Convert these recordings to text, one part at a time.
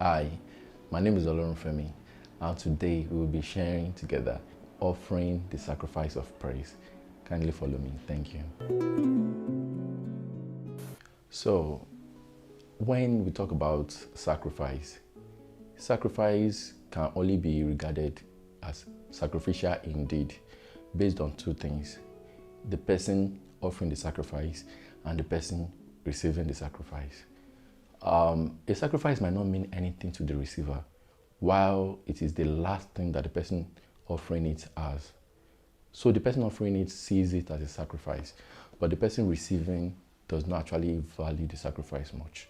Hi, my name is Femi, and today we will be sharing together offering the sacrifice of praise. Kindly follow me. Thank you. So, when we talk about sacrifice, sacrifice can only be regarded as sacrificial indeed based on two things: the person offering the sacrifice and the person receiving the sacrifice. A sacrifice might not mean anything to the receiver, while it is the last thing that the person offering it as. So the person offering it sees it as a sacrifice, but the person receiving does not actually value the sacrifice much.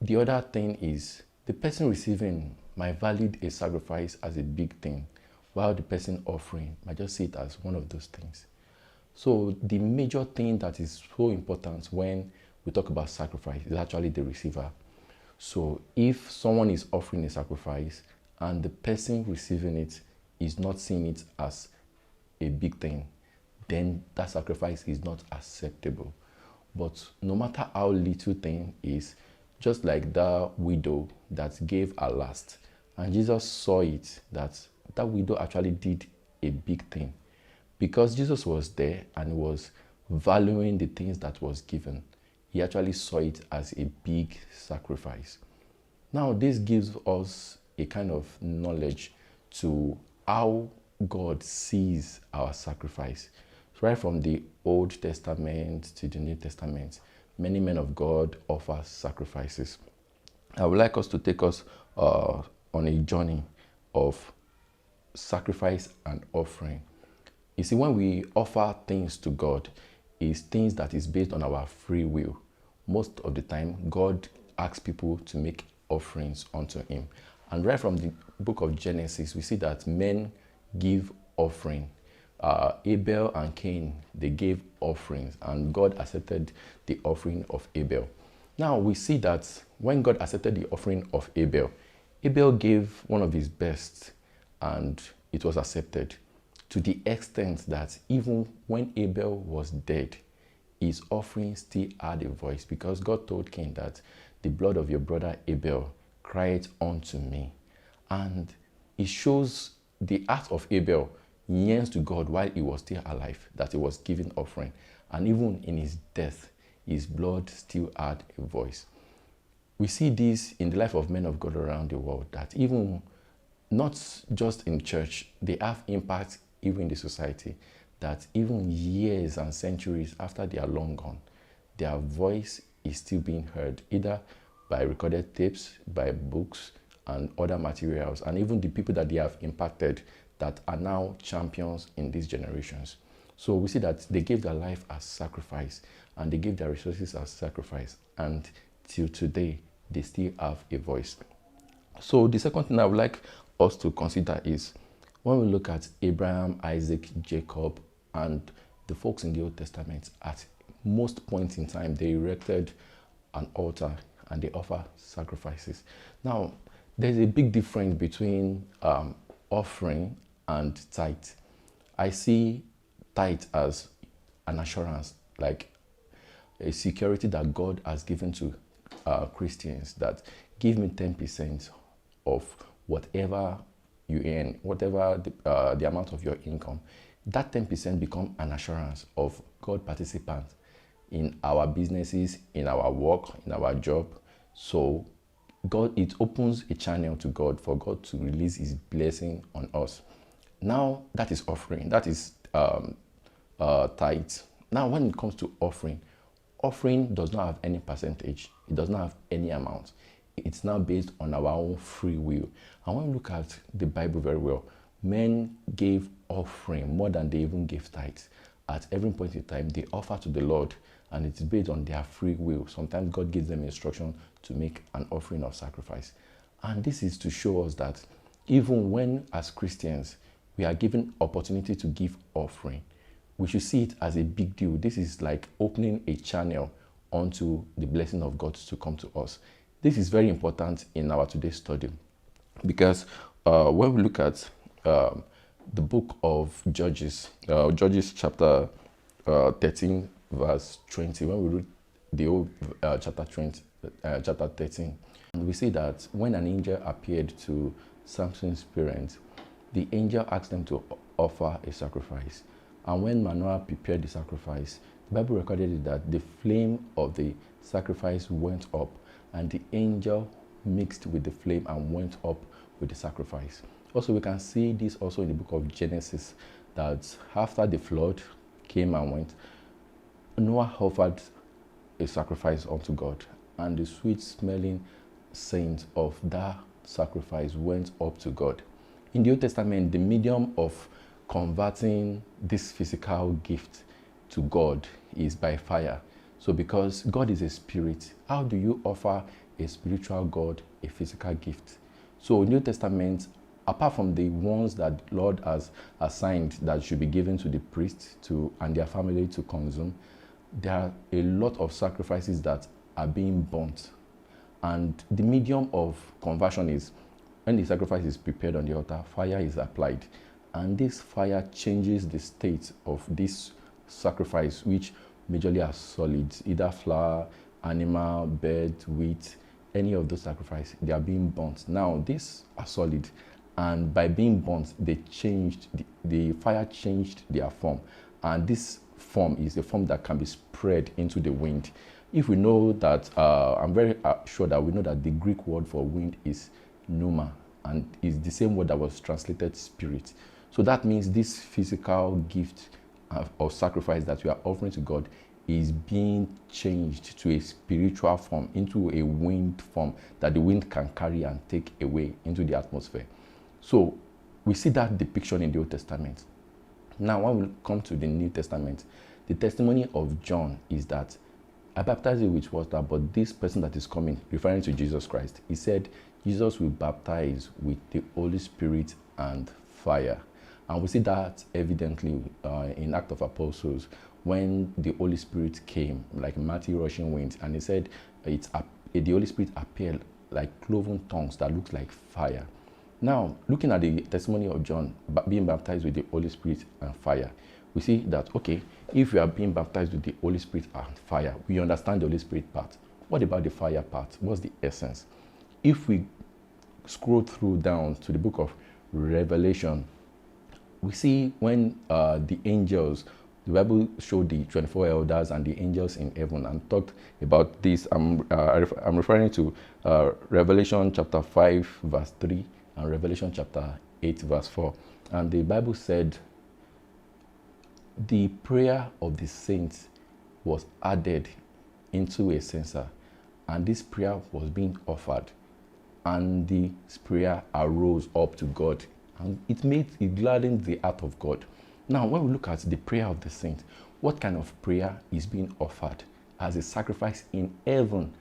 The other thing is the person receiving might value a sacrifice as a big thing, while the person offering might just see it as one of those things. So the major thing that is so important when we talk about sacrifice is actually the receiver. So if someone is offering a sacrifice and the person receiving it is not seeing it as a big thing, then that sacrifice is not acceptable. But no matter how little thing is, just like the widow that gave her last, and Jesus saw it that that widow actually did a big thing. Because Jesus was there and was valuing the things that was given, he actually saw it as a big sacrifice. Now, this gives us a kind of knowledge to how God sees our sacrifice. So right from the Old Testament to the New Testament, many men of God offer sacrifices. I would like us to take us on a journey of sacrifice and offering. You see, when we offer things to God, it's things that is based on our free will. Most of the time, God asks people to make offerings unto him. And right from the book of Genesis, we see that men give offering. Abel and Cain, they gave offerings, and God accepted the offering of Abel. Now we see that when God accepted the offering of Abel, Abel gave one of his best, and it was accepted, to the extent that even when Abel was dead, his offering still had a voice, because God told Cain that the blood of your brother Abel cried unto me. And it shows the heart of Abel yearns to God while he was still alive, that he was giving offering. And even in his death, his blood still had a voice. We see this in the life of men of God around the world, that even not just in church, they have impact even in the society, that even years and centuries after they are long gone, their voice is still being heard, either by recorded tapes, by books, and other materials, and even the people that they have impacted that are now champions in these generations. So we see that they gave their life as sacrifice, and they gave their resources as sacrifice, and till today, they still have a voice. So the second thing I would like us to consider is when we look at Abraham, Isaac, Jacob, and the folks in the Old Testament, at most points in time, they erected an altar and they offer sacrifices. Now, there's a big difference between offering and tithe. I see tithe as an assurance, like a security that God has given to Christians, that give me 10% of whatever you earn, whatever the amount of your income. That 10% become an assurance of God participant in our businesses, in our work, in our job. So God, it opens a channel to God for God to release his blessing on us. Now that is offering, that is tithe. Now when it comes to offering, offering does not have any percentage. It does not have any amount. It's now based on our own free will. And when we look at the Bible very well, men gave offering more than they even gave tithes. At every point in time, they offer to the Lord, and it's based on their free will. Sometimes God gives them instruction to make an offering of sacrifice. And this is to show us that even when, as Christians, we are given opportunity to give offering, we should see it as a big deal. This is like opening a channel onto the blessing of God to come to us. This is very important in our today's study, because when we look at the book of Judges, Judges chapter 13, verse 20, when we read the whole chapter chapter 13. And we see that when an angel appeared to Samson's parents, the angel asked them to offer a sacrifice. And when Manoah prepared the sacrifice, the Bible recorded it that the flame of the sacrifice went up, and the angel mixed with the flame and went up with the sacrifice. Also, we can see this also in the book of Genesis, that after the flood came and went, Noah offered a sacrifice unto God, and the sweet smelling scent of that sacrifice went up to God. In the Old Testament, the medium of converting this physical gift to God is by fire. So because God is a spirit, how do you offer a spiritual God a physical gift? So in the New Testament, apart from the ones that Lord has assigned that should be given to the priests and their family to consume, there are a lot of sacrifices that are being burnt. And the medium of conversion is when the sacrifice is prepared on the altar, fire is applied. And this fire changes the state of this sacrifice, which majorly are solids, either flour, animal, bird, wheat, any of those sacrifices, they are being burnt. Now, these are solid, and by being burnt, the fire changed their form. And this form is a form that can be spread into the wind. If we know that, I'm very sure that we know that the Greek word for wind is pneuma, and is the same word that was translated spirit. So that means this physical gift of sacrifice that we are offering to God is being changed to a spiritual form, into a wind form that the wind can carry and take away into the atmosphere. So we see that depiction in the Old Testament. Now, when we come to the New Testament, the testimony of John is that I baptize you with water, but this person that is coming, referring to Jesus Christ, he said Jesus will baptize with the Holy Spirit and fire. And we see that evidently in Acts of Apostles, when the Holy Spirit came, like mighty rushing winds, and he said the Holy Spirit appeared like cloven tongues that looks like fire. Now, looking at the testimony of John being baptized with the Holy Spirit and fire, we see that, okay, if we are being baptized with the Holy Spirit and fire, we understand the Holy Spirit part. What about the fire part? What's the essence? If we scroll through down to the book of Revelation, we see when the angels, the Bible showed the 24 elders and the angels in heaven and talked about this. I'm referring to Revelation chapter 5 verse 3 and Revelation chapter 8 verse 4. And the Bible said the prayer of the saints was added into a censer, and this prayer was being offered, and this prayer arose up to God, and it gladdened the heart of God. Now, when we look at the prayer of the saints, what kind of prayer is being offered as a sacrifice in heaven?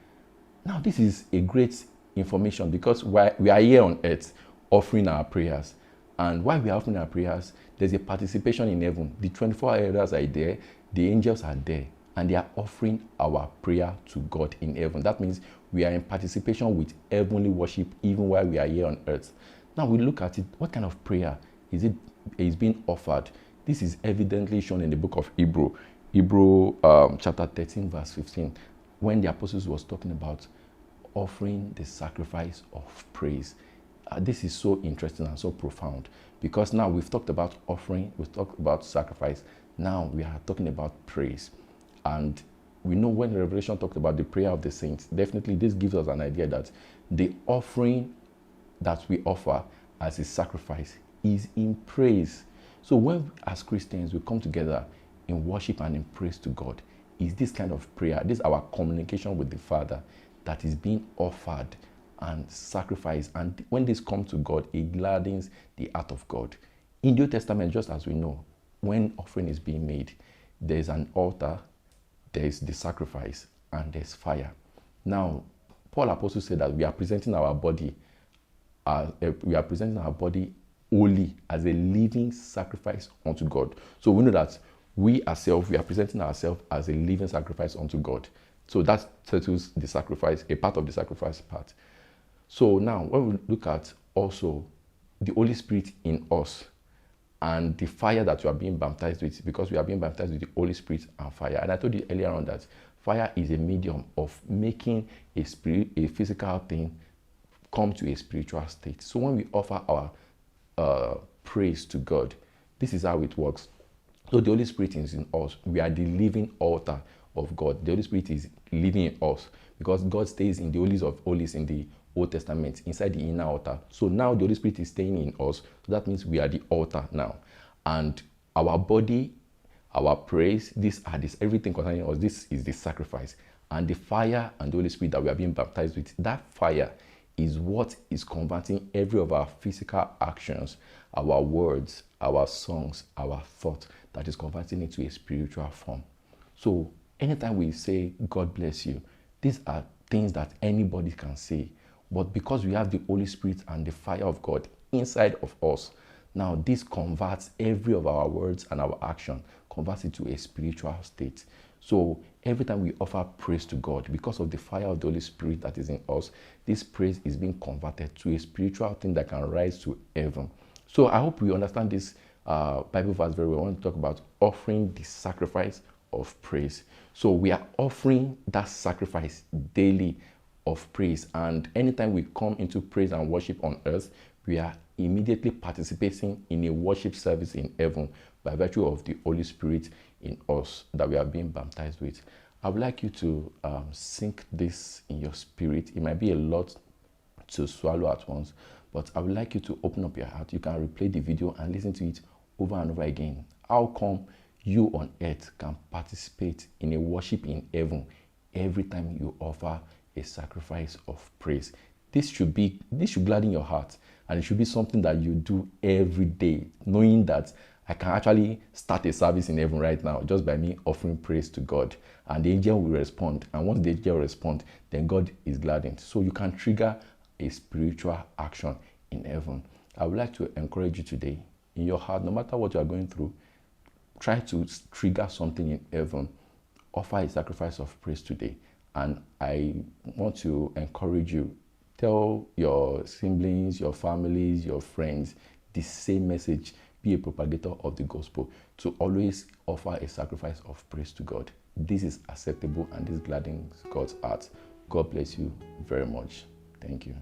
Now, this is a great information because we are here on earth offering our prayers. And while we are offering our prayers, there's a participation in heaven. The 24 elders are there, the angels are there, and they are offering our prayer to God in heaven. That means we are in participation with heavenly worship even while we are here on earth. Now we look at it, what kind of prayer is being offered? This is evidently shown in the book of Hebrew chapter 13 verse 15, when the apostles was talking about offering the sacrifice of praise. This is so interesting and so profound, because now we've talked about offering, we've talked about sacrifice, now we are talking about praise. And we know when Revelation talked about the prayer of the saints, definitely this gives us an idea that the offering that we offer as a sacrifice is in praise. So when as Christians we come together in worship and in praise to God, is this kind of prayer, this is our communication with the Father that is being offered and sacrifice. And when this comes to God, it gladdens the heart of God. In the Old Testament, just as we know, when offering is being made, there's an altar, there's the sacrifice, and there's fire. Now, Paul Apostle said that we are presenting our body holy as a living sacrifice unto God. So we know that we ourselves, we are presenting ourselves as a living sacrifice unto God. So that settles the sacrifice, a part of the sacrifice part. So now, when we look at also the Holy Spirit in us and the fire that we are being baptized with, because we are being baptized with the Holy Spirit and fire. And I told you earlier on that Fire is a medium of making a physical thing come to a spiritual state. So when we offer our praise to God, this is how it works. So the Holy Spirit is in us. We are the living altar of God. The Holy Spirit is living in us because God stays in the holies of holies in the Old Testament, inside the inner altar. So now the Holy Spirit is staying in us. So that means we are the altar now. And our body, our praise, everything concerning us, this is the sacrifice. And the fire and the Holy Spirit that we are being baptized with, that fire is what is converting every of our physical actions, our words, our songs, our thoughts, that is converting into a spiritual form. So anytime we say, God bless you, these are things that anybody can say. But because we have the Holy Spirit and the fire of God inside of us, now this converts every of our words and our action, converts it to a spiritual state. So every time we offer praise to God, because of the fire of the Holy Spirit that is in us, this praise is being converted to a spiritual thing that can rise to heaven. So I hope we understand this Bible verse very well. I want to talk about offering the sacrifice of praise. So we are offering that sacrifice daily of praise. And anytime we come into praise and worship on earth, we are immediately participating in a worship service in heaven by virtue of the Holy Spirit in us that we are being baptized with. I would like you to sink this in your spirit. It might be a lot to swallow at once, but I would like you to open up your heart. You can replay the video and listen to it over and over again. How come you on earth can participate in a worship in heaven every time you offer a sacrifice of praise? This should gladden your heart, and it should be something that you do every day, knowing that I can actually start a service in heaven right now just by me offering praise to God, and the angel will respond. And once the angel responds, then God is gladdened. So you can trigger a spiritual action in heaven. I would like to encourage you today, in your heart, no matter what you are going through, try to trigger something in heaven. Offer a sacrifice of praise today. And I want to encourage you, tell your siblings, your families, your friends the same message. Be a propagator of the gospel, to always offer a sacrifice of praise to God. This is acceptable and this gladdens God's heart. God bless you very much. Thank you.